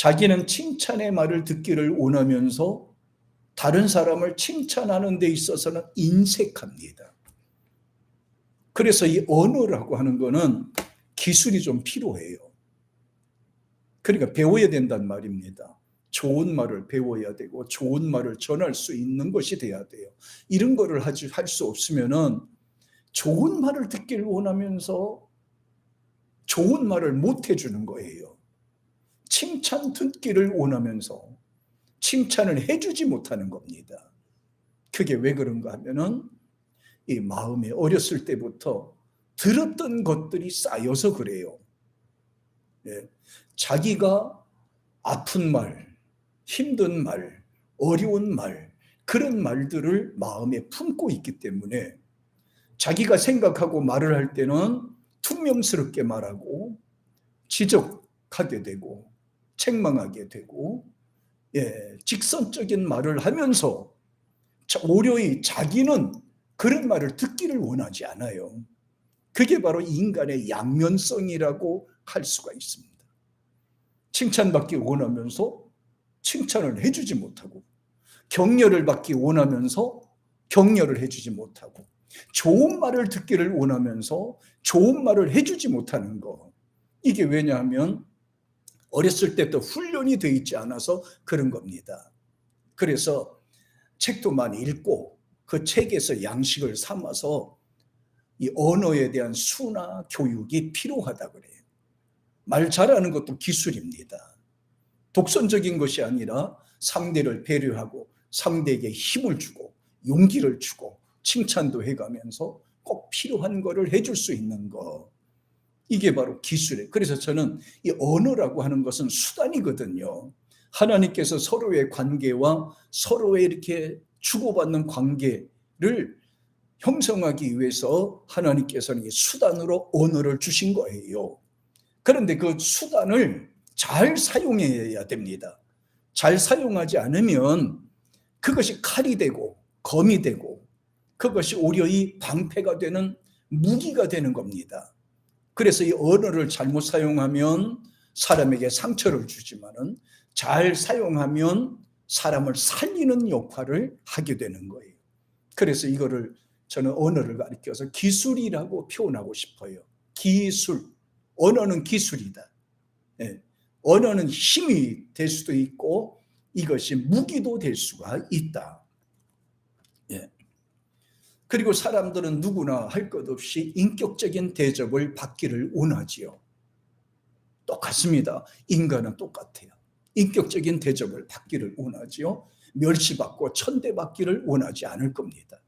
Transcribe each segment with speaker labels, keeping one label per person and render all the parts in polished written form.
Speaker 1: 자기는 칭찬의 말을 듣기를 원하면서 다른 사람을 칭찬하는 데 있어서는 인색합니다. 그래서 이 언어라고 하는 거는 기술이 좀 필요해요. 그러니까 배워야 된단 말입니다. 좋은 말을 배워야 되고 좋은 말을 전할 수 있는 것이 돼야 돼요. 이런 거를 할 수 없으면은 좋은 말을 듣기를 원하면서 좋은 말을 못 해주는 거예요. 칭찬 듣기를 원하면서 칭찬을 해주지 못하는 겁니다. 그게 왜 그런가 하면은 이 마음에 어렸을 때부터 들었던 것들이 쌓여서 그래요. 예. 자기가 아픈 말, 힘든 말, 어려운 말, 그런 말들을 마음에 품고 있기 때문에 자기가 생각하고 말을 할 때는 퉁명스럽게 말하고 지적하게 되고 책망하게 되고 직선적인 말을 하면서 오히려 자기는 그런 말을 듣기를 원하지 않아요. 그게 바로 인간의 양면성이라고 할 수가 있습니다. 칭찬받기 원하면서 칭찬을 해주지 못하고, 격려를 받기 원하면서 격려를 해주지 못하고, 좋은 말을 듣기를 원하면서 좋은 말을 해주지 못하는 거. 이게 왜냐하면 어렸을 때부터 훈련이 되어 있지 않아서 그런 겁니다. 그래서 책도 많이 읽고 그 책에서 양식을 삼아서 이 언어에 대한 수나 교육이 필요하다 그래요. 말 잘하는 것도 기술입니다. 독선적인 것이 아니라 상대를 배려하고 상대에게 힘을 주고 용기를 주고 칭찬도 해가면서 꼭 필요한 거를 해줄 수 있는 거. 이게 바로 기술이에요. 그래서 저는 이 언어라고 하는 것은 수단이거든요. 하나님께서 서로의 관계와 서로의 이렇게 주고받는 관계를 형성하기 위해서 하나님께서는 이 수단으로 언어를 주신 거예요. 그런데 그 수단을 잘 사용해야 됩니다. 잘 사용하지 않으면 그것이 칼이 되고 검이 되고 그것이 오히려 이 방패가 되는 무기가 되는 겁니다. 그래서 이 언어를 잘못 사용하면 사람에게 상처를 주지만은 잘 사용하면 사람을 살리는 역할을 하게 되는 거예요. 그래서 이거를 저는 언어를 가리켜서 기술이라고 표현하고 싶어요. 기술. 언어는 기술이다. 언어는 힘이 될 수도 있고 이것이 무기도 될 수가 있다. 그리고 사람들은 누구나 할 것 없이 인격적인 대접을 받기를 원하지요. 똑같습니다. 인간은 똑같아요. 인격적인 대접을 받기를 원하지요. 멸시받고 천대받기를 원하지 않을 겁니다.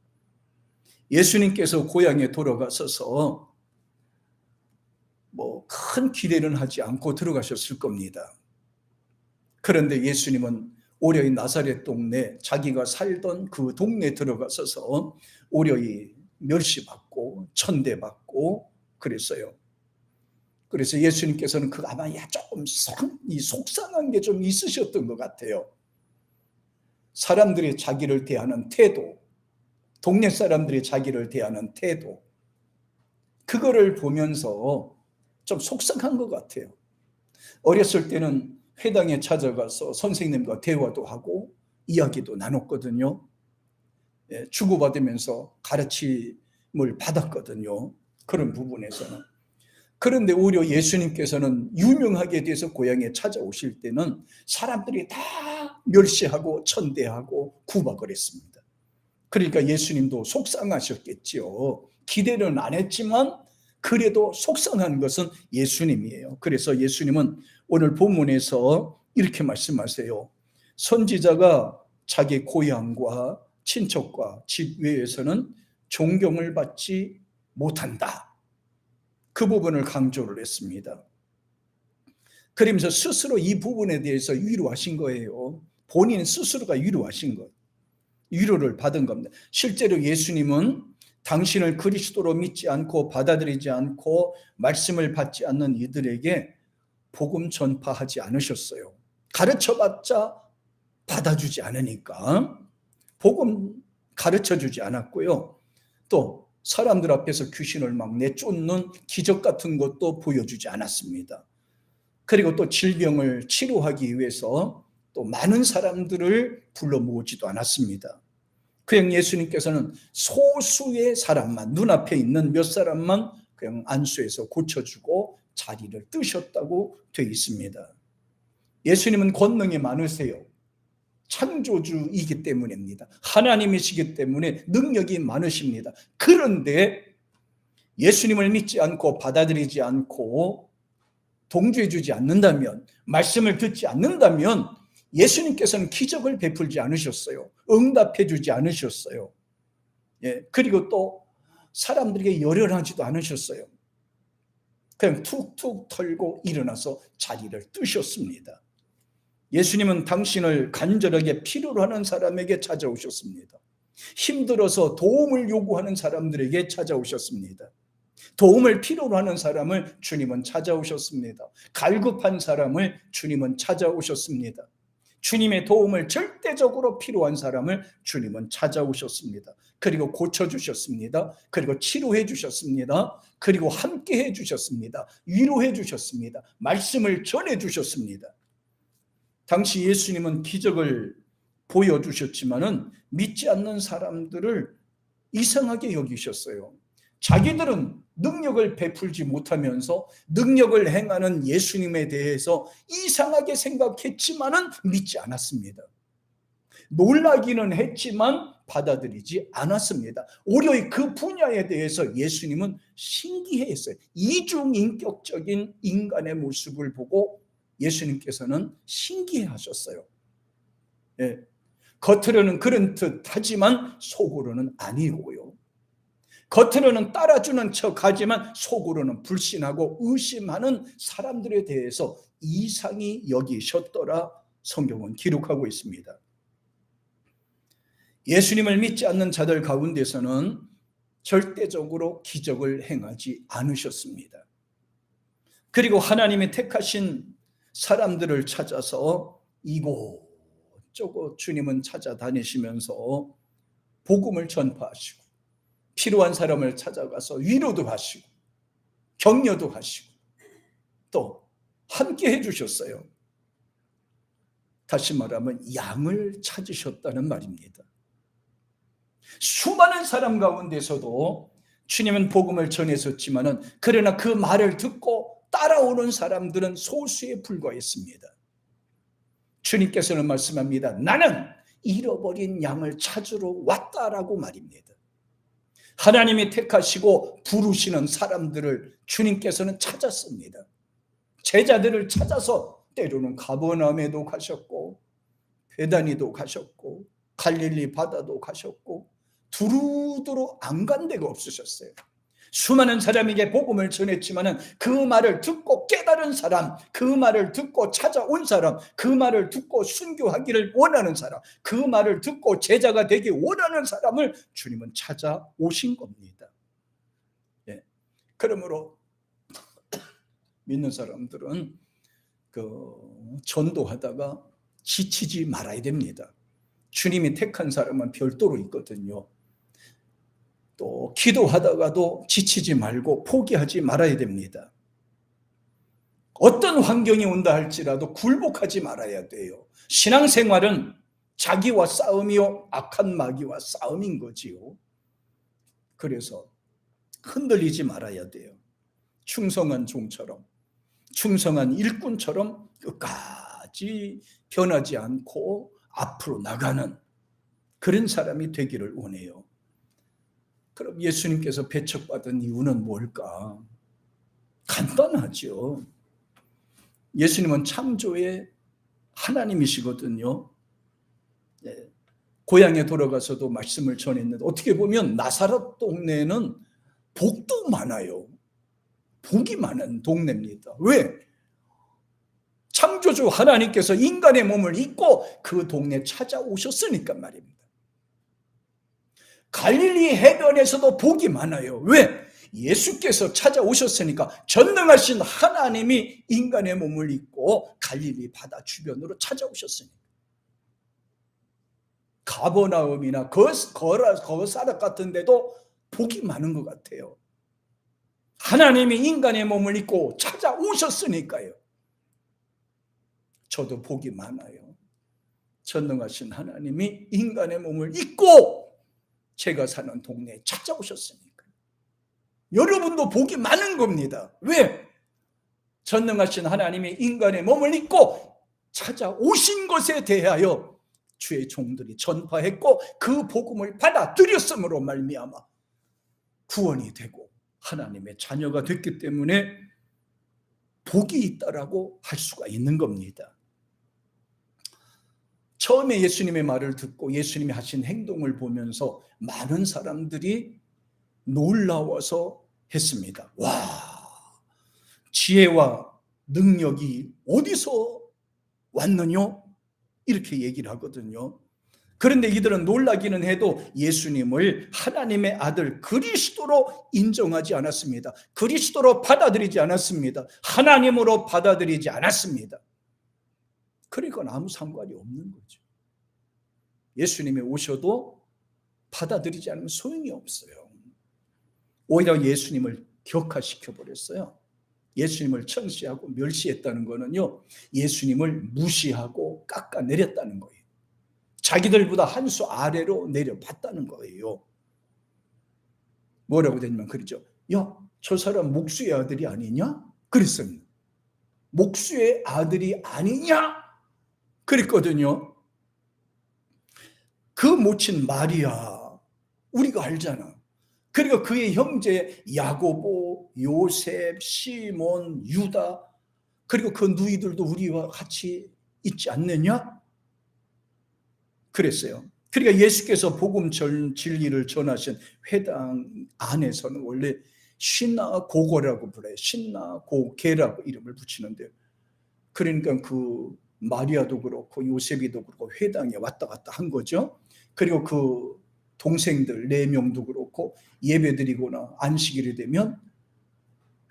Speaker 1: 예수님께서 고향에 돌아가셔서 큰 기대는 하지 않고 들어가셨을 겁니다. 그런데 예수님은 오려이 나사렛 동네, 자기가 살던 그 동네에 들어가셔서 오려이 멸시받고 천대받고 그랬어요. 그래서 예수님께서는 아마 조금 속상한 게 좀 있으셨던 것 같아요. 사람들이 자기를 대하는 태도, 동네 사람들이 자기를 대하는 태도, 그거를 보면서 좀 속상한 것 같아요. 어렸을 때는 회당에 찾아가서 선생님과 대화도 하고 이야기도 나눴거든요. 주고받으면서 가르침을 받았거든요. 그런 부분에서는. 그런데 오히려 예수님께서는 유명하게 돼서 고향에 찾아오실 때는 사람들이 다 멸시하고 천대하고 구박을 했습니다. 그러니까 예수님도 속상하셨겠지요. 기대는 안 했지만 그래도 속상한 것은 예수님이에요. 그래서 예수님은 오늘 본문에서 이렇게 말씀하세요. 선지자가 자기 고향과 친척과 집 외에서는 존경을 받지 못한다. 그 부분을 강조를 했습니다. 그러면서 스스로 이 부분에 대해서 위로하신 거예요. 본인 스스로가 위로하신 것. 위로를 받은 겁니다. 실제로 예수님은 당신을 그리스도로 믿지 않고 받아들이지 않고 말씀을 받지 않는 이들에게 복음 전파하지 않으셨어요. 가르쳐봤자 받아주지 않으니까 복음 가르쳐주지 않았고요. 또 사람들 앞에서 귀신을 막 내쫓는 기적 같은 것도 보여주지 않았습니다. 그리고 또 질병을 치료하기 위해서 또 많은 사람들을 불러 모으지도 않았습니다. 그냥 예수님께서는 소수의 사람만, 눈앞에 있는 몇 사람만 그냥 안수해서 고쳐주고 자리를 뜨셨다고 되어 있습니다. 예수님은 권능이 많으세요. 창조주이기 때문입니다. 하나님이시기 때문에 능력이 많으십니다. 그런데 예수님을 믿지 않고 받아들이지 않고 동조해 주지 않는다면, 말씀을 듣지 않는다면 예수님께서는 기적을 베풀지 않으셨어요. 응답해 주지 않으셨어요. 그리고 또 사람들에게 열연하지도 않으셨어요. 그냥 툭툭 털고 일어나서 자리를 뜨셨습니다. 예수님은 당신을 간절하게 필요로 하는 사람에게 찾아오셨습니다. 힘들어서 도움을 요구하는 사람들에게 찾아오셨습니다. 도움을 필요로 하는 사람을 주님은 찾아오셨습니다. 갈급한 사람을 주님은 찾아오셨습니다. 주님의 도움을 절대적으로 필요한 사람을 주님은 찾아오셨습니다. 그리고 고쳐주셨습니다. 그리고 치료해 주셨습니다. 그리고 함께 해주셨습니다. 위로해 주셨습니다. 말씀을 전해 주셨습니다. 당시 예수님은 기적을 보여주셨지만은 믿지 않는 사람들을 이상하게 여기셨어요. 자기들은 능력을 베풀지 못하면서 능력을 행하는 예수님에 대해서 이상하게 생각했지만은 믿지 않았습니다. 놀라기는 했지만 받아들이지 않았습니다. 오히려 그 분야에 대해서 예수님은 신기해했어요. 이중인격적인 인간의 모습을 보고 예수님께서는 신기해하셨어요. 겉으로는 그런 듯 하지만 속으로는 아니고요. 겉으로는 따라주는 척하지만 속으로는 불신하고 의심하는 사람들에 대해서 이상히 여기셨더라 성경은 기록하고 있습니다. 예수님을 믿지 않는 자들 가운데서는 절대적으로 기적을 행하지 않으셨습니다. 그리고 하나님이 택하신 사람들을 찾아서 이곳저곳 주님은 찾아다니시면서 복음을 전파하시고 필요한 사람을 찾아가서 위로도 하시고 격려도 하시고 또 함께 해주셨어요. 다시 말하면 양을 찾으셨다는 말입니다. 수많은 사람 가운데서도 주님은 복음을 전했었지만은 그러나 그 말을 듣고 따라오는 사람들은 소수에 불과했습니다. 주님께서는 말씀합니다. 나는 잃어버린 양을 찾으러 왔다라고 말입니다. 하나님이 택하시고 부르시는 사람들을 주님께서는 찾았습니다. 제자들을 찾아서 때로는 가버나움에도 가셨고 베다니도 가셨고 갈릴리 바다도 가셨고 두루두루 안 간 데가 없으셨어요. 수많은 사람에게 복음을 전했지만은 그 말을 듣고 깨달은 사람, 그 말을 듣고 찾아온 사람, 그 말을 듣고 순교하기를 원하는 사람, 그 말을 듣고 제자가 되기 원하는 사람을 주님은 찾아오신 겁니다. 그러므로 믿는 사람들은 전도하다가 지치지 말아야 됩니다. 주님이 택한 사람은 별도로 있거든요. 또 기도하다가도 지치지 말고 포기하지 말아야 됩니다. 어떤 환경이 온다 할지라도 굴복하지 말아야 돼요. 신앙생활은 자기와 싸움이요 악한 마귀와 싸움인 거지요. 그래서 흔들리지 말아야 돼요. 충성한 종처럼, 충성한 일꾼처럼 끝까지 변하지 않고 앞으로 나가는 그런 사람이 되기를 원해요. 그럼 예수님께서 배척받은 이유는 뭘까? 간단하죠. 예수님은 창조의 하나님이시거든요. 고향에 돌아가서도 말씀을 전했는데 어떻게 보면 나사렛 동네는 복도 많아요. 복이 많은 동네입니다. 왜? 창조주 하나님께서 인간의 몸을 입고 그 동네 찾아오셨으니까 말입니다. 갈릴리 해변에서도 복이 많아요. 왜? 예수께서 찾아오셨으니까 전능하신 하나님이 인간의 몸을 입고 갈릴리 바다 주변으로 찾아오셨으니까. 가버나움이나 거사락 같은 데도 복이 많은 것 같아요. 하나님이 인간의 몸을 입고 찾아오셨으니까요. 저도 복이 많아요. 전능하신 하나님이 인간의 몸을 입고 제가 사는 동네에 찾아오셨으니까. 여러분도 복이 많은 겁니다. 왜? 전능하신 하나님이 인간의 몸을 입고 찾아오신 것에 대하여 주의 종들이 전파했고 그 복음을 받아들였음으로 말미암아 구원이 되고 하나님의 자녀가 됐기 때문에 복이 있다라고 할 수가 있는 겁니다. 처음에 예수님의 말을 듣고 예수님이 하신 행동을 보면서 많은 사람들이 놀라워서 했습니다. 와, 지혜와 능력이 어디서 왔느냐? 이렇게 얘기를 하거든요. 그런데 이들은 놀라기는 해도 예수님을 하나님의 아들 그리스도로 인정하지 않았습니다. 그리스도로 받아들이지 않았습니다. 하나님으로 받아들이지 않았습니다. 그러니까 아무 상관이 없는 거죠. 예수님이 오셔도 받아들이지 않으면 소용이 없어요. 오히려 예수님을 격화시켜버렸어요. 예수님을 천시하고 멸시했다는 거는요, 예수님을 무시하고 깎아내렸다는 거예요. 자기들보다 한 수 아래로 내려봤다는 거예요. 뭐라고 되냐면 그러죠. 야, 저 사람 목수의 아들이 아니냐? 그랬습니다. 목수의 아들이 아니냐? 그랬거든요. 그 모친 마리아 우리가 알잖아. 그리고 그의 형제 야고보, 요셉, 시몬, 유다, 그리고 그 누이들도 우리와 같이 있지 않느냐? 그랬어요. 그러니까 예수께서 복음 진리를 전하신 회당 안에서는 원래 신나고거라고 불러요. 신나고개라고 이름을 붙이는데요. 그러니까 그 마리아도 그렇고 요셉이도 그렇고 회당에 왔다 갔다 한 거죠. 그리고 그 동생들 4명도 그렇고 예배드리거나 안식일이 되면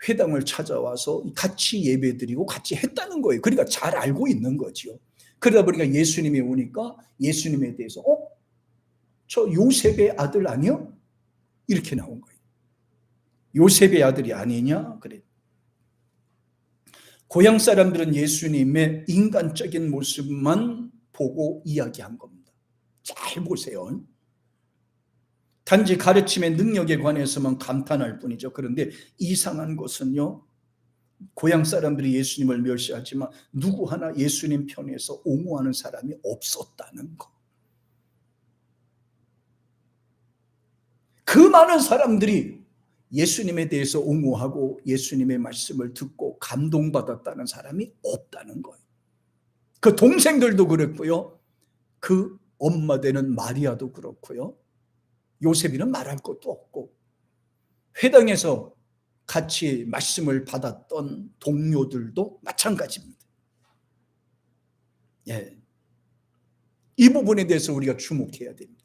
Speaker 1: 회당을 찾아와서 같이 예배드리고 같이 했다는 거예요. 그러니까 잘 알고 있는 거죠. 그러다 보니까 예수님이 오니까 예수님에 대해서 저 요셉의 아들 아니야? 이렇게 나온 거예요. 요셉의 아들이 아니냐? 그래. 고향 사람들은 예수님의 인간적인 모습만 보고 이야기한 겁니다. 잘 보세요. 단지 가르침의 능력에 관해서만 감탄할 뿐이죠. 그런데 이상한 것은요, 고향 사람들이 예수님을 멸시하지만 누구 하나 예수님 편에서 옹호하는 사람이 없었다는 것. 그 많은 사람들이 예수님에 대해서 옹호하고 예수님의 말씀을 듣고 감동받았다는 사람이 없다는 거예요. 그 동생들도 그랬고요. 그 엄마 되는 마리아도 그렇고요. 요셉이는 말할 것도 없고 회당에서 같이 말씀을 받았던 동료들도 마찬가지입니다. 예. 이 부분에 대해서 우리가 주목해야 됩니다.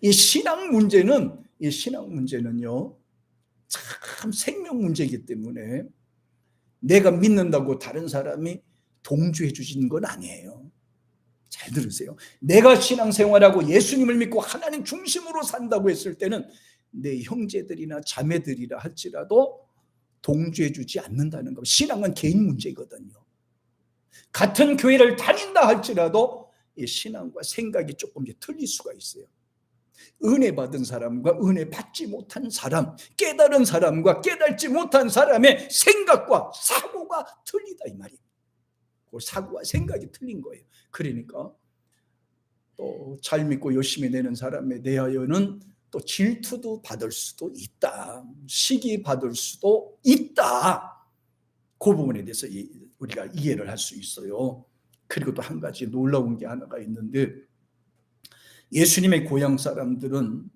Speaker 1: 이 신앙 문제는요, 참 생명 문제이기 때문에 내가 믿는다고 다른 사람이 동조해 주시는 건 아니에요. 잘 들으세요. 내가 신앙생활하고 예수님을 믿고 하나님 중심으로 산다고 했을 때는 내 형제들이나 자매들이라 할지라도 동조해 주지 않는다는 것. 신앙은 개인 문제거든요. 같은 교회를 다닌다 할지라도 이 신앙과 생각이 조금 틀릴 수가 있어요. 은혜 받은 사람과 은혜 받지 못한 사람, 깨달은 사람과 깨달지 못한 사람의 생각과 사고가 틀리다 이 말이에요. 그 사고와 생각이 틀린 거예요. 그러니까 또 잘 믿고 열심히 내는 사람에 대하여는 또 질투도 받을 수도 있다. 시기 받을 수도 있다. 그 부분에 대해서 우리가 이해를 할 수 있어요. 그리고 또 한 가지 놀라운 게 하나가 있는데, 예수님의 고향 사람들은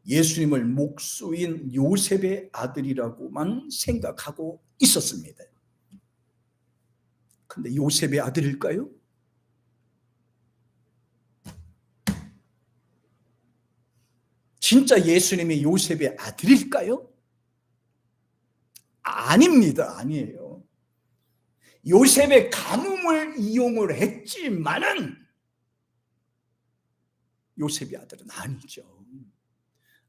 Speaker 1: 예수님을 목수인 요셉의 아들이라고만 생각하고 있었습니다. 근데 요셉의 아들일까요? 진짜 예수님이 요셉의 아들일까요? 아닙니다. 아니에요. 요셉의 가뭄을 이용을 했지만은 요셉의 아들은 아니죠.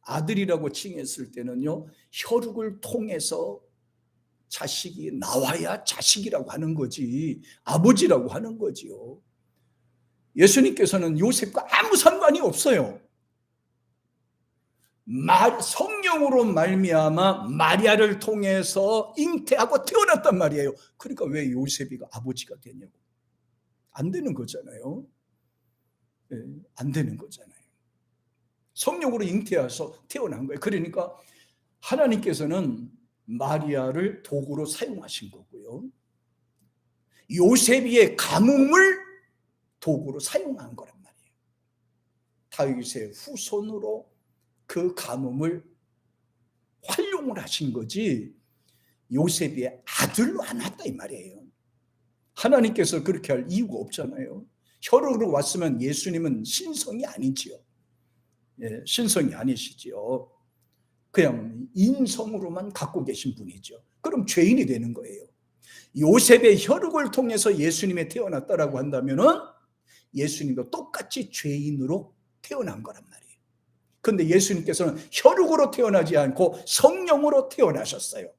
Speaker 1: 아들이라고 칭했을 때는요, 혈육을 통해서 자식이 나와야 자식이라고 하는 거지, 아버지라고 하는 거지요. 예수님께서는 요셉과 아무 상관이 없어요. 성령으로 말미암아 마리아를 통해서 잉태하고 태어났단 말이에요. 그러니까 왜 요셉이가 아버지가 되냐고. 안 되는 거잖아요. 네, 안 되는 거잖아요. 성령으로 잉태해서 태어난 거예요. 그러니까 하나님께서는 마리아를 도구로 사용하신 거고요. 요셉의 가뭄을 도구로 사용한 거란 말이에요. 다윗의 후손으로 그 가뭄을 활용을 하신 거지 요셉의 아들로 안 왔다 이 말이에요. 하나님께서 그렇게 할 이유가 없잖아요. 혈육으로 왔으면 예수님은 신성이 아니지요. 예, 신성이 아니시지요. 그냥 인성으로만 갖고 계신 분이죠. 그럼 죄인이 되는 거예요. 요셉의 혈육을 통해서 예수님이 태어났다라고 한다면은 예수님도 똑같이 죄인으로 태어난 거란 말이에요. 그런데 예수님께서는 혈육으로 태어나지 않고 성령으로 태어나셨어요.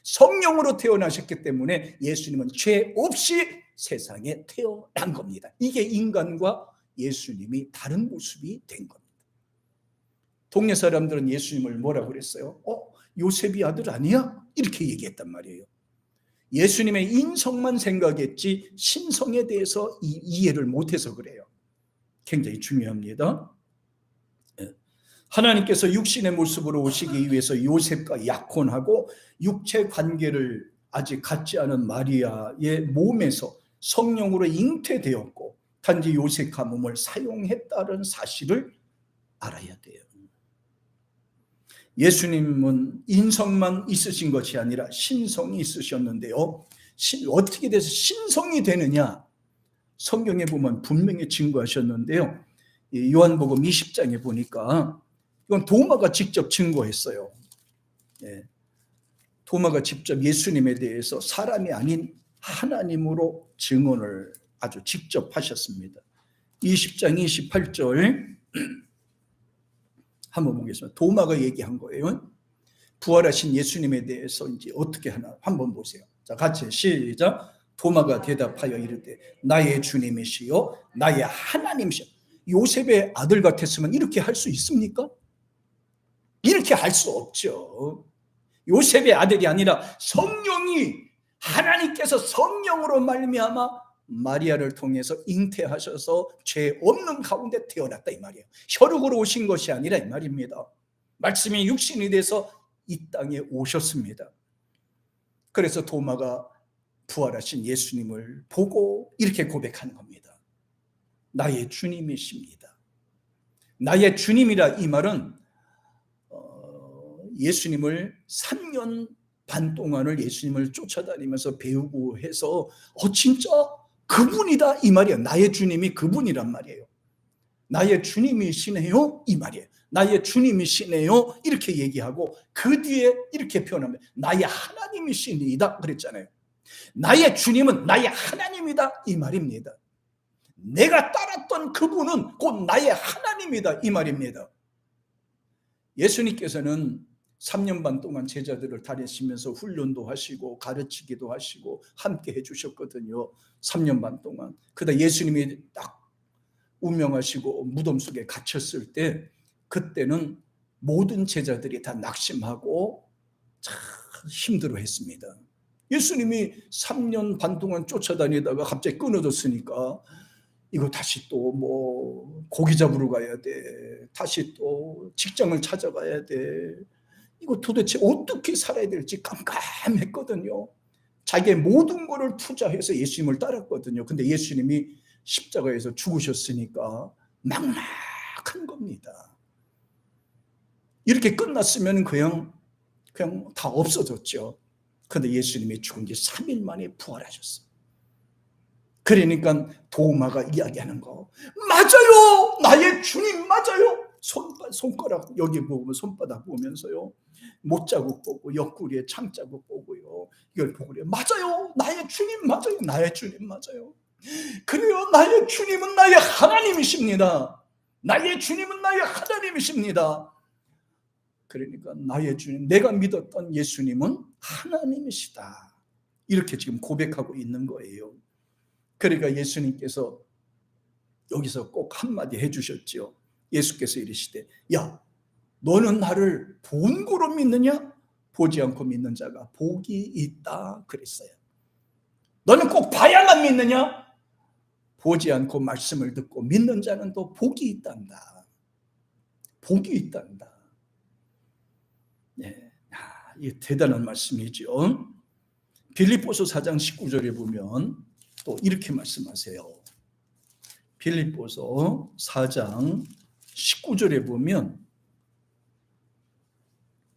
Speaker 1: 성령으로 태어나셨기 때문에 예수님은 죄 없이 세상에 태어난 겁니다. 이게 인간과 예수님이 다른 모습이 된 겁니다. 동네 사람들은 예수님을 뭐라고 그랬어요? 요셉이 아들 아니야? 이렇게 얘기했단 말이에요. 예수님의 인성만 생각했지 신성에 대해서 이해를 못해서 그래요. 굉장히 중요합니다. 하나님께서 육신의 모습으로 오시기 위해서 요셉과 약혼하고 육체 관계를 아직 갖지 않은 마리아의 몸에서 성령으로 잉태되었고 단지 요셉 가뭄을 사용했다는 사실을 알아야 돼요. 예수님은 인성만 있으신 것이 아니라 신성이 있으셨는데요. 어떻게 돼서 신성이 되느냐? 성경에 보면 분명히 증거하셨는데요. 요한복음 20장에 보니까 이건 도마가 직접 증거했어요. 도마가 직접 예수님에 대해서 사람이 아닌 하나님으로 증언을 아주 직접 하셨습니다. 20장 28절 한번 보겠습니다. 도마가 얘기한 거예요. 부활하신 예수님에 대해서 이제 어떻게 하나 한번 보세요. 자, 같이 시작. 도마가 대답하여 이르되 나의 주님이시요 나의 하나님이시요. 요셉의 아들 같았으면 이렇게 할 수 있습니까? 이렇게 할 수 없죠. 요셉의 아들이 아니라 성령이 하나님께서 성령으로 말미암아 마리아를 통해서 잉태하셔서 죄 없는 가운데 태어났다 이 말이에요. 혈육으로 오신 것이 아니라 이 말입니다. 말씀이 육신이 돼서 이 땅에 오셨습니다. 그래서 도마가 부활하신 예수님을 보고 이렇게 고백하는 겁니다. 나의 주님이십니다. 나의 주님이라 이 말은 예수님을 3년 반 동안을 예수님을 쫓아다니면서 배우고 해서 진짜 그분이다 이 말이에요. 나의 주님이 그분이란 말이에요. 나의 주님이시네요 이 말이에요. 나의 주님이시네요 이렇게 얘기하고 그 뒤에 이렇게 표현합니다. 나의 하나님이시니이다 그랬잖아요. 나의 주님은 나의 하나님이다 이 말입니다. 내가 따랐던 그분은 곧 나의 하나님이다 이 말입니다. 예수님께서는 3년 반 동안 제자들을 다니시면서 훈련도 하시고 가르치기도 하시고 함께 해주셨거든요. 3년 반 동안. 그러다 예수님이 딱 운명하시고 무덤 속에 갇혔을 때 그때는 모든 제자들이 다 낙심하고 참 힘들어했습니다. 예수님이 3년 반 동안 쫓아다니다가 갑자기 끊어졌으니까 이거 다시 또 뭐 고기 잡으러 가야 돼. 다시 또 직장을 찾아가야 돼. 이거 도대체 어떻게 살아야 될지 깜깜했거든요. 자기의 모든 것을 투자해서 예수님을 따랐거든요. 근데 예수님이 십자가에서 죽으셨으니까 막막한 겁니다. 이렇게 끝났으면 그냥 다 없어졌죠. 근데 예수님이 죽은 지 3일 만에 부활하셨어요. 그러니까 도마가 이야기하는 거 맞아요. 나의 주님 맞아요. 손가락 여기 보면 손바닥 보면서요. 못자국 보고 옆구리에 창자국 보고요. 이걸 보고 그래요. 맞아요. 나의 주님 맞아요. 나의 주님 맞아요. 그래요. 나의 주님은 나의 하나님이십니다. 나의 주님은 나의 하나님이십니다. 그러니까 나의 주님, 내가 믿었던 예수님은 하나님이시다. 이렇게 지금 고백하고 있는 거예요. 그러니까 예수님께서 여기서 꼭 한마디 해주셨죠. 예수께서 이르시되, 야, 너는 나를 본고로 믿느냐? 보지 않고 믿는 자가 복이 있다 그랬어요. 너는 꼭 봐야만 믿느냐? 보지 않고 말씀을 듣고 믿는 자는 또 복이 있단다. 복이 있단다. 네, 이 대단한 말씀이죠. 빌립보서 4장 19절에 보면 또 이렇게 말씀하세요. 빌립보서 4장 19절에 보면,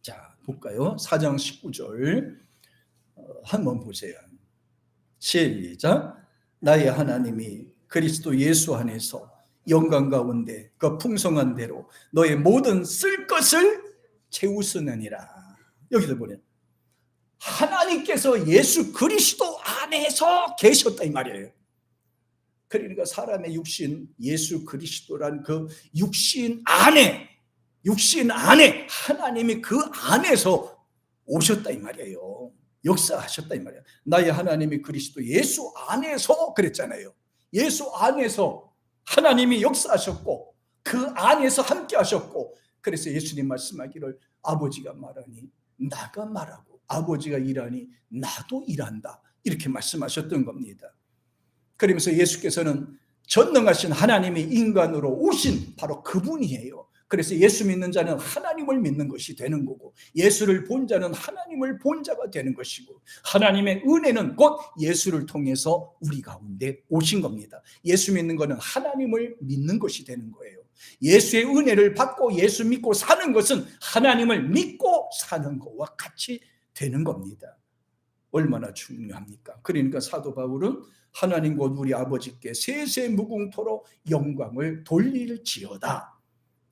Speaker 1: 자 볼까요? 4장 19절 한번 보세요. 시작. 나의 하나님이 그리스도 예수 안에서 영광 가운데 그 풍성한 대로 너의 모든 쓸 것을 채우시느니라. 여기서 보면 하나님께서 예수 그리스도 안에서 계셨다 이 말이에요. 그러니까 사람의 육신, 예수 그리스도란 그 육신 안에 하나님이 그 안에서 오셨다 이 말이에요. 역사하셨다 이 말이에요. 나의 하나님이 그리스도 예수 안에서 그랬잖아요. 예수 안에서 하나님이 역사하셨고 그 안에서 함께 하셨고, 그래서 예수님 말씀하기를 아버지가 말하니 나가 말하고 아버지가 일하니 나도 일한다, 이렇게 말씀하셨던 겁니다. 그러면서 예수께서는 전능하신 하나님이 인간으로 오신 바로 그분이에요. 그래서 예수 믿는 자는 하나님을 믿는 것이 되는 거고, 예수를 본 자는 하나님을 본 자가 되는 것이고, 하나님의 은혜는 곧 예수를 통해서 우리 가운데 오신 겁니다. 예수 믿는 것은 하나님을 믿는 것이 되는 거예요. 예수의 은혜를 받고 예수 믿고 사는 것은 하나님을 믿고 사는 것과 같이 되는 겁니다. 얼마나 중요합니까? 그러니까 사도 바울은 하나님 곧 우리 아버지께 세세 무궁토록 영광을 돌릴지어다,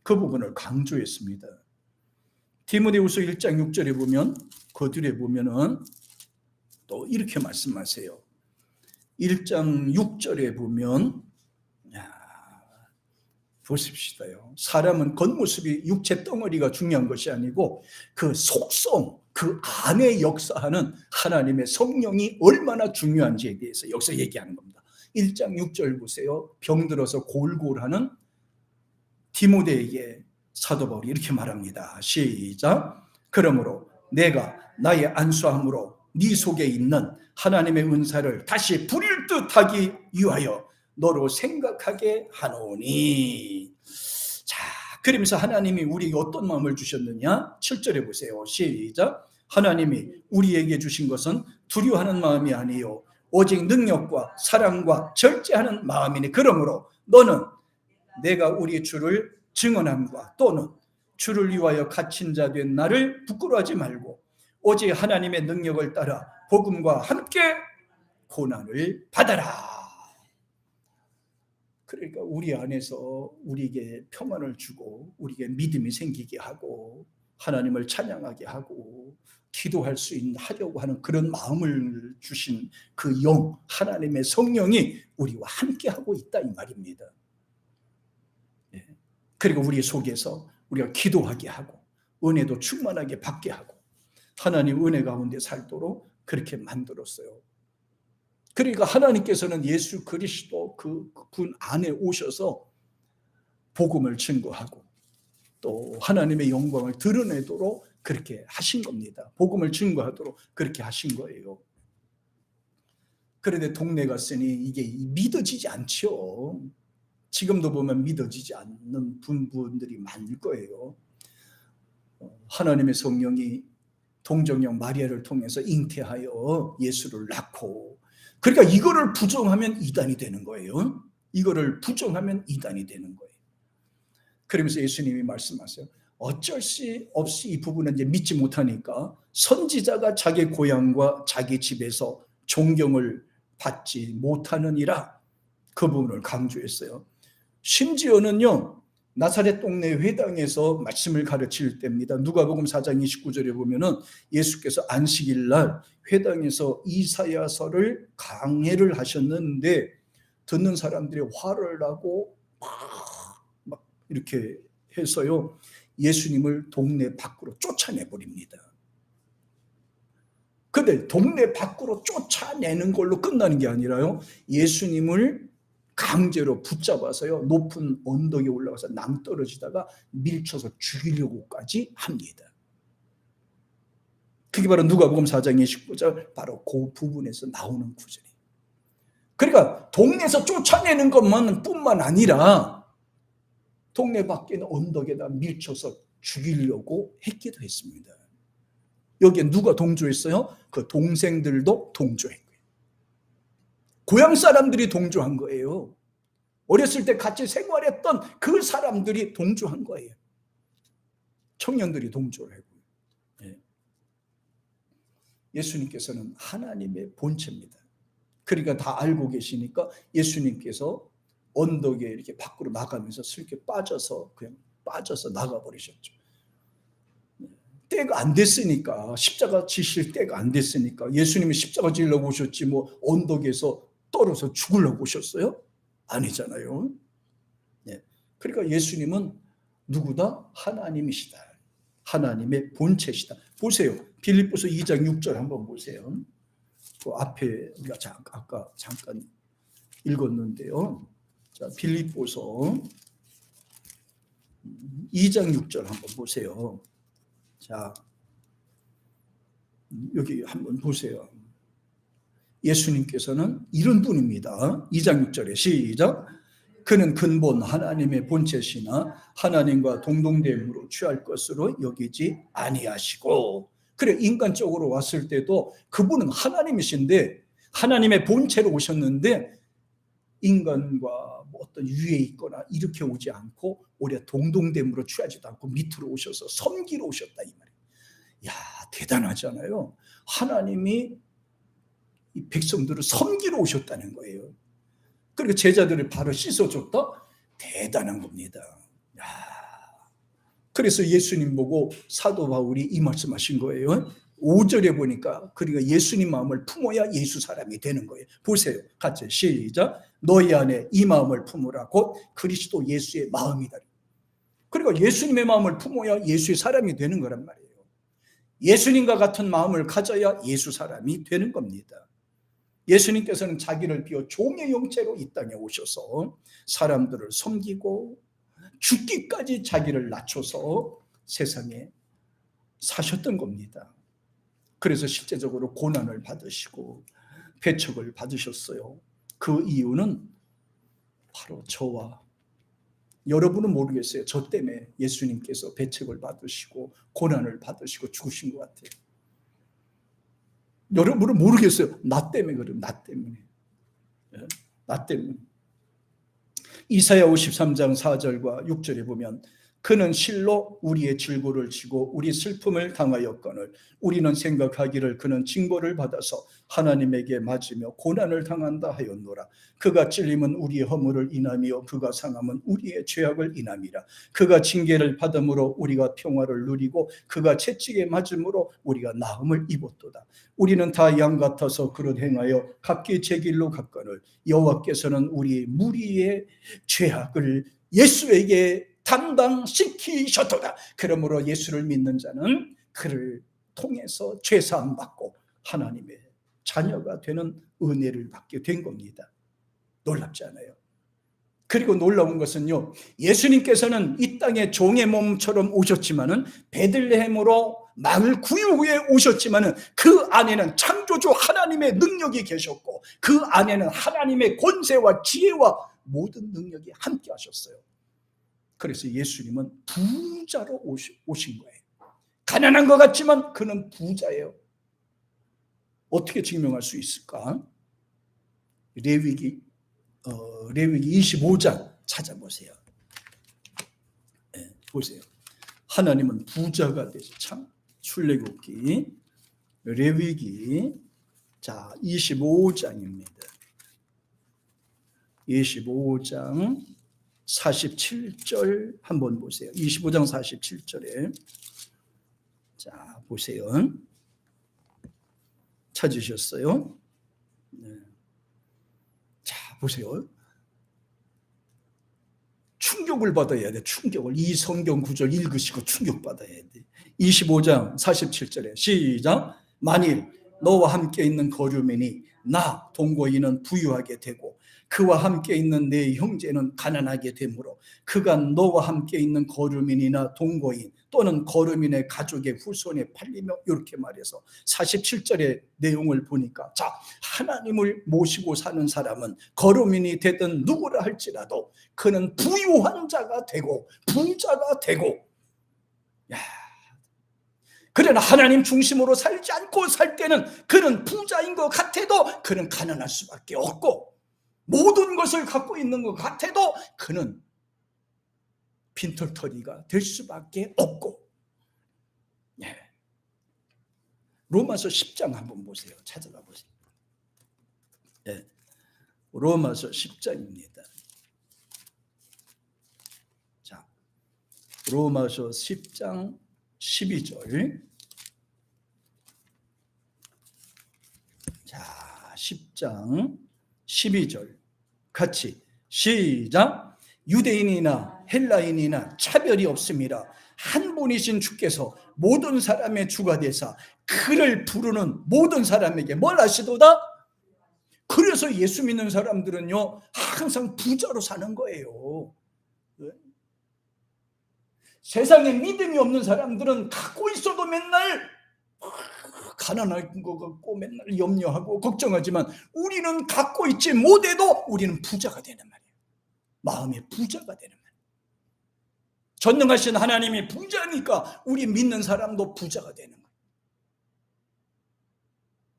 Speaker 1: 그 부분을 강조했습니다. 디모데후서 1장 6절에 보면, 그 뒤에 보면은 또 이렇게 말씀하세요. 1장 6절에 보면, 보십시다요. 사람은 겉모습이 육체 덩어리가 중요한 것이 아니고 그 속성, 그 안에 역사하는 하나님의 성령이 얼마나 중요한지에 대해서 여기서 얘기하는 겁니다. 1장 6절 보세요. 병들어서 골골하는 디모데에게 사도 바울이 이렇게 말합니다. 시작. 그러므로 내가 나의 안수함으로 네 속에 있는 하나님의 은사를 다시 부릴 듯 하기 위하여 너로 생각하게 하노니. 자, 그러면서 하나님이 우리에게 어떤 마음을 주셨느냐? 7절에 보세요. 시작. 하나님이 우리에게 주신 것은 두려워하는 마음이 아니요 오직 능력과 사랑과 절제하는 마음이니. 그러므로 너는 내가 우리 주를 증언함과 또는 주를 위하여 갇힌 자 된 나를 부끄러워하지 말고 오직 하나님의 능력을 따라 복음과 함께 고난을 받아라. 그러니까 우리 안에서 우리에게 평안을 주고 우리에게 믿음이 생기게 하고 하나님을 찬양하게 하고 기도할 수 하려고 하는 그런 마음을 주신 그 영, 하나님의 성령이 우리와 함께 하고 있다 이 말입니다. 그리고 우리 속에서 우리가 기도하게 하고 은혜도 충만하게 받게 하고 하나님 은혜 가운데 살도록 그렇게 만들었어요. 그러니까 하나님께서는 예수 그리스도 그분 안에 오셔서 복음을 증거하고 또 하나님의 영광을 드러내도록 그렇게 하신 겁니다. 복음을 증거하도록 그렇게 하신 거예요. 그런데 동네 갔으니 이게 믿어지지 않죠. 지금도 보면 믿어지지 않는 분들이 많을 거예요. 하나님의 성령이 동정녀 마리아를 통해서 잉태하여 예수를 낳고, 그러니까 이거를 부정하면 이단이 되는 거예요. 이거를 부정하면 이단이 되는 거예요. 그러면서 예수님이 말씀하세요. 어쩔 수 없이 이 부분은 이제 믿지 못하니까 선지자가 자기 고향과 자기 집에서 존경을 받지 못하느니라, 그 부분을 강조했어요. 심지어는요, 나사렛 동네 회당에서 말씀을 가르칠 때입니다. 누가복음 4장 29절에 보면은 예수께서 안식일 날 회당에서 이사야서를 강해를 하셨는데 듣는 사람들이 화를 나고 막 이렇게 해서요, 예수님을 동네 밖으로 쫓아내버립니다. 근데 동네 밖으로 쫓아내는 걸로 끝나는 게 아니라요, 예수님을 강제로 붙잡아서요, 높은 언덕에 올라가서 낭떠러지다가 밀쳐서 죽이려고까지 합니다. 그게 바로 누가복음 4장 29절 바로 그 부분에서 나오는 구절이에요. 그러니까 동네에서 쫓아내는 것만 뿐만 아니라 동네 밖에 있는 언덕에다 밀쳐서 죽이려고 했기도 했습니다. 여기에 누가 동조했어요? 그 동생들도 동조한 거예요. 고향 사람들이 동조한 거예요. 어렸을 때 같이 생활했던 그 사람들이 동조한 거예요. 청년들이 동조를 하고요. 예수님께서는 하나님의 본체입니다. 그러니까 다 알고 계시니까 예수님께서 언덕에 이렇게 밖으로 나가면서 슬게 빠져서 그냥 빠져서 나가버리셨죠. 때가 안 됐으니까, 십자가 지실 때가 안 됐으니까, 예수님이 십자가 지려고 오셨지 뭐 언덕에서 떨어져 죽으려고 오셨어요? 아니잖아요. 그러니까 예수님은 누구다? 하나님이시다. 하나님의 본체시다. 보세요. 빌립보서 2장 6절 한번 보세요. 그 앞에 우리가 아까 잠깐 읽었는데요. 자, 빌립보서 2장 6절 한번 보세요. 자, 여기 한번 보세요. 예수님께서는 이런 분입니다. 2장 6절에 시작. 그는 근본 하나님의 본체시나 하나님과 동등됨으로 취할 것으로 여기지 아니하시고, 그래 인간적으로 왔을 때도 그분은 하나님이신데 하나님의 본체로 오셨는데 인간과 뭐 어떤 위에 있거나 이렇게 오지 않고 오히려 동등됨으로 취하지도 않고 밑으로 오셔서 섬기러 오셨다 이 말이에요. 야, 대단하잖아요. 하나님이 이 백성들을 섬기러 오셨다는 거예요. 그리고 제자들을 바로 씻어줬다? 대단한 겁니다. 야, 그래서 예수님 보고 사도 바울이 이 말씀하신 거예요. 5절에 보니까 그러니까 예수님 마음을 품어야 예수 사람이 되는 거예요. 보세요. 같이 시작. 너희 안에 이 마음을 품으라. 곧 그리스도 예수의 마음이다. 그러니까 예수님의 마음을 품어야 예수의 사람이 되는 거란 말이에요. 예수님과 같은 마음을 가져야 예수 사람이 되는 겁니다. 예수님께서는 자기를 비워 종의 형체로 이 땅에 오셔서 사람들을 섬기고 죽기까지 자기를 낮춰서 세상에 사셨던 겁니다. 그래서 실제적으로 고난을 받으시고 배척을 받으셨어요. 그 이유는 바로 저와 여러분은 모르겠어요. 저 때문에 예수님께서 배척을 받으시고 고난을 받으시고 죽으신 것 같아요. 여러분은 모르겠어요. 나 때문에 그래요. 나 때문에. 나 때문에. 이사야 53장 4절과 6절에 보면 그는 실로 우리의 질고를 지고 우리 슬픔을 당하였거늘 우리는 생각하기를 그는 징벌을 받아서 하나님에게 맞으며 고난을 당한다 하였노라. 그가 찔림은 우리의 허물을 인하며 그가 상함은 우리의 죄악을 인함이라. 그가 징계를 받음으로 우리가 평화를 누리고 그가 채찍에 맞음으로 우리가 나음을 입었도다. 우리는 다 양 같아서 그릇 행하여 각기 제 길로 갔거늘 여호와께서는 우리 무리의 죄악을 예수에게 담당시키셨도다. 그러므로 예수를 믿는 자는 그를 통해서 죄사함 받고 하나님의 자녀가 되는 은혜를 받게 된 겁니다. 놀랍지 않아요? 그리고 놀라운 것은요, 예수님께서는 이 땅에 종의 몸처럼 오셨지만은 베들레헴으로 마을 구유구에 오셨지만은 그 안에는 창조주 하나님의 능력이 계셨고 그 안에는 하나님의 권세와 지혜와 모든 능력이 함께 하셨어요. 그래서 예수님은 부자로 오신 거예요. 가난한 것 같지만 그는 부자예요. 어떻게 증명할 수 있을까? 레위기 25장 찾아보세요. 네, 보세요. 하나님은 부자가 되셔. 참 출애굽기 레위기 자 25장입니다. 25장 47절 한번 보세요. 25장 47절에 자 보세요. 찾으셨어요? 네. 자 보세요. 충격을 받아야 돼. 충격을. 이 성경 구절 읽으시고 충격받아야 돼. 25장 47절에 시작. 만일 너와 함께 있는 거류민이 나 동거인은 부유하게 되고 그와 함께 있는 내 형제는 가난하게 되므로 그가 너와 함께 있는 거류민이나 동거인 또는 거류민의 가족의 후손에 팔리며, 이렇게 말해서 47절의 내용을 보니까, 자, 하나님을 모시고 사는 사람은 거류민이 되든 누구라 할지라도 그는 부유한 자가 되고 부자가 되고, 야, 그러나 하나님 중심으로 살지 않고 살 때는 그는 부자인 것 같아도 그는 가난할 수밖에 없고, 모든 것을 갖고 있는 것 같아도 그는 빈털터리가 될 수밖에 없고. 예. 로마서 10장 한번 보세요. 찾아가 보세요. 예. 로마서 10장입니다. 자, 로마서 10장 12절. 자, 10장 12절 같이 시작. 유대인이나 헬라인이나 차별이 없습니다. 한 분이신 주께서 모든 사람의 주가 되사 그를 부르는 모든 사람에게 뭘 하시도다? 그래서 예수 믿는 사람들은요, 항상 부자로 사는 거예요. 세상에 믿음이 없는 사람들은 갖고 있어도 맨날 가난한 것 같고 맨날 염려하고 걱정하지만, 우리는 갖고 있지 못해도 우리는 부자가 되는 말이에요. 마음의 부자가 되는 말이에요. 전능하신 하나님이 부자니까 우리 믿는 사람도 부자가 되는 거예요.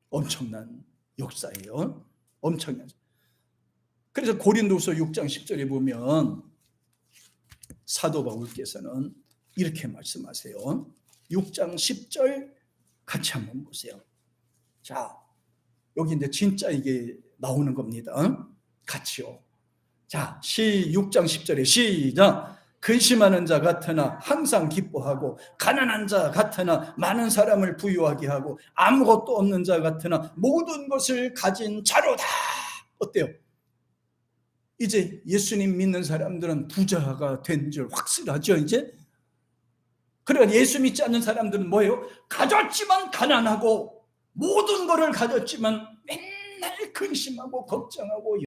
Speaker 1: 엄청난 역사예요. 엄청난. 그래서 고린도서 6장 10절에 보면 사도 바울께서는 이렇게 말씀하세요. 6장 10절 같이 한번 보세요. 자, 여기 이제 진짜 이게 나오는 겁니다. 같이요. 자, 6장 10절에 시작. 근심하는 자 같으나 항상 기뻐하고, 가난한 자 같으나 많은 사람을 부유하게 하고, 아무것도 없는 자 같으나 모든 것을 가진 자로다. 어때요? 이제 예수님 믿는 사람들은 부자가 된 줄 확실하죠, 이제? 그러니까 예수 믿지 않는 사람들은 뭐예요? 가졌지만 가난하고, 모든 것을 가졌지만 맨날 근심하고 걱정하고